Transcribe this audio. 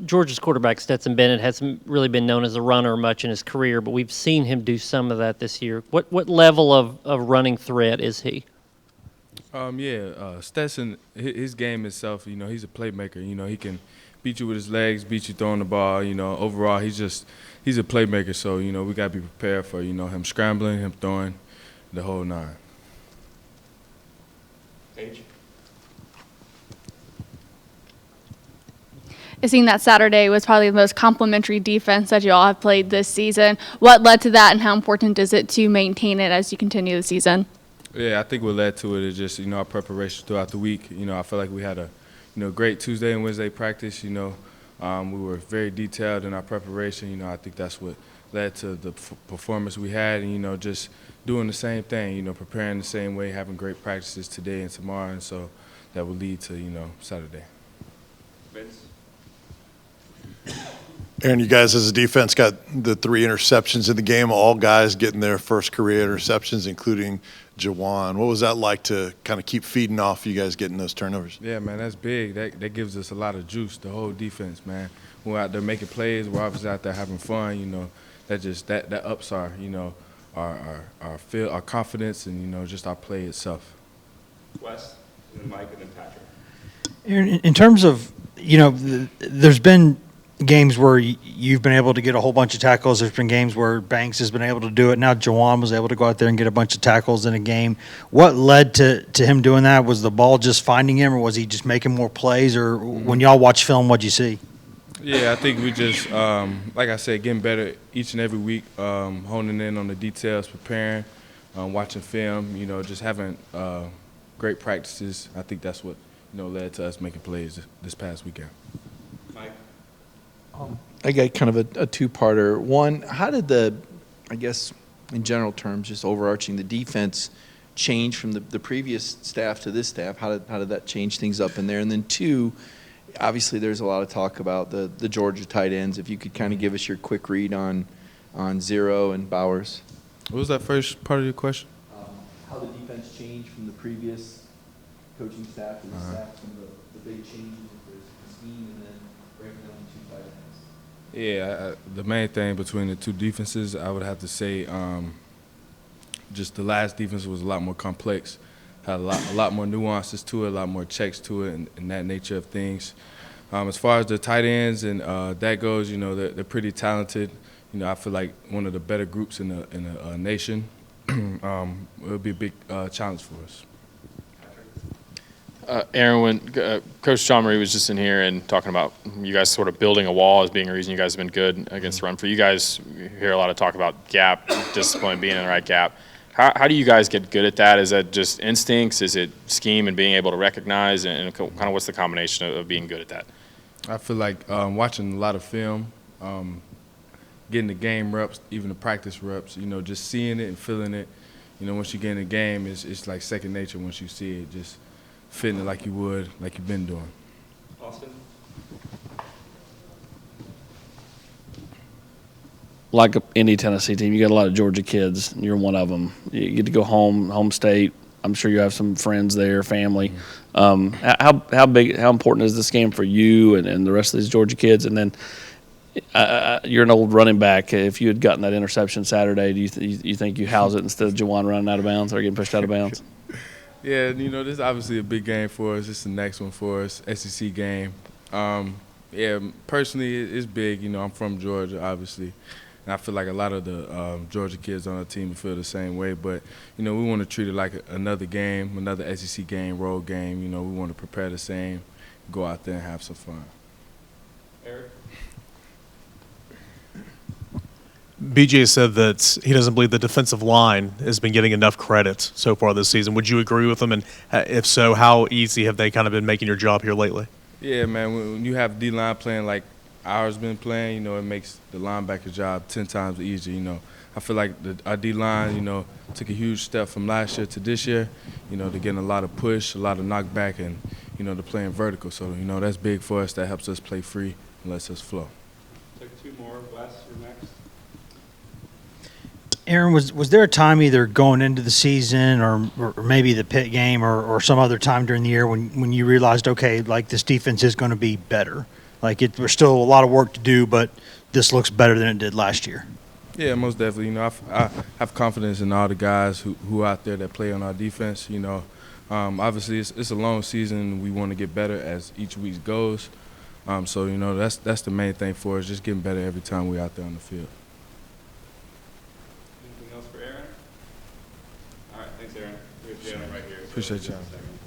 Georgia's quarterback Stetson Bennett hasn't really been known as a runner much in his career, but we've seen him do some of that this year. What level of running threat is he? Stetson, his game itself, he's a playmaker. He can beat you with his legs, beat you throwing the ball. Overall, he's a playmaker. So, we got to be prepared for, him scrambling, him throwing, the whole nine. Paige? It seemed that Saturday was probably the most complimentary defense that you all have played this season. What led to that, and how important is it to maintain it as you continue the season? Yeah, I think what led to it is just, our preparation throughout the week. I feel like we had a, great Tuesday and Wednesday practice. We were very detailed in our preparation. I think that's what led to the performance we had, and, just doing the same thing, preparing the same way, having great practices today and tomorrow, and so that will lead to, Saturday. Vince? Aaron, you guys as a defense got the 3 interceptions in the game, all guys getting their first career interceptions, including Jawan. What was that like to kind of keep feeding off you guys getting those turnovers? Yeah, man, that's big. That gives us a lot of juice, the whole defense, man. We're out there making plays. We're obviously out there having fun, that ups our, our confidence and, just our play itself. Wes, and then Mike, and then Patrick. Aaron, in terms of, there's been games where you've been able to get a whole bunch of tackles. There's been games where Banks has been able to do it. Now Jawan was able to go out there and get a bunch of tackles in a game. What led to him doing that? Was the ball just finding him, or was he just making more plays? Or when y'all watch film, what'd you see? Yeah, I think we just, like I said, getting better each and every week, honing in on the details, preparing, watching film, just having great practices. I think that's what, led to us making plays this past weekend. Mike? I got kind of a two-parter. One, how did I guess in general terms, just overarching, the defense change from the previous staff to this staff? How did that change things up in there? And then two, obviously there's a lot of talk about the Georgia tight ends. If you could kind of give us your quick read on Zero and Bowers. What was that first part of your question? How the defense changed from the previous coaching staff to the staff, some of the big changes with the scheme, and then breaking down the 2 tight ends. Yeah, the main thing between the 2 defenses, I would have to say just the last defense was a lot more complex, had a lot more nuances to it, a lot more checks to it, and that nature of things. As far as the tight ends and that goes, they're pretty talented. I feel like one of the better groups in the nation. It'll be a big challenge for us. Aaron, when Coach John Murray was just in here and talking about you guys sort of building a wall as being a reason you guys have been good against the run. For you guys, you hear a lot of talk about gap, discipline, being in the right gap. How do you guys get good at that? Is that just instincts? Is it scheme and being able to recognize? And kind of what's the combination of being good at that? I feel like watching a lot of film, getting the game reps, even the practice reps, just seeing it and feeling it. Once you get in the game, it's like second nature once you see it, just fitting it like you would, like you've been doing. Austin? Like any Tennessee team, you got a lot of Georgia kids. You're one of them. You get to go home state. I'm sure you have some friends there, family. How important is this game for you and the rest of these Georgia kids? And then you're an old running back. If you had gotten that interception Saturday, do you think you house it instead of Jawan running out of bounds or getting pushed out of bounds? Yeah, this is obviously a big game for us. It's the next one for us, SEC game. Personally, it's big. I'm from Georgia, obviously, and I feel like a lot of the Georgia kids on our team feel the same way. But, we want to treat it like another game, another SEC game, road game. We want to prepare the same, go out there and have some fun. Eric? BJ said that he doesn't believe the defensive line has been getting enough credit so far this season. Would you agree with him? And if so, how easy have they kind of been making your job here lately? Yeah, man, when you have D-line playing like ours been playing, it makes the linebacker job 10 times easier, I feel like our D-line, took a huge step from last year to this year, they're getting a lot of push, a lot of knockback, and, they're playing vertical. So, that's big for us. That helps us play free and lets us flow. Take 2 more. Wes, you're next. Aaron, was there a time either going into the season or maybe the Pitt game or some other time during the year when you realized, okay, like this defense is going to be better? like there's still a lot of work to do, but this looks better than it did last year. Yeah, most definitely. You know, I have confidence in all the guys who out there that play on our defense. You know, obviously it's a long season. We want to get better as each week goes. So you know, that's the main thing for us, just getting better every time we're out there on the field. Anything else for Aaron? All right, thanks, Aaron. We have Jalen right here. So Appreciate give y'all. us a second.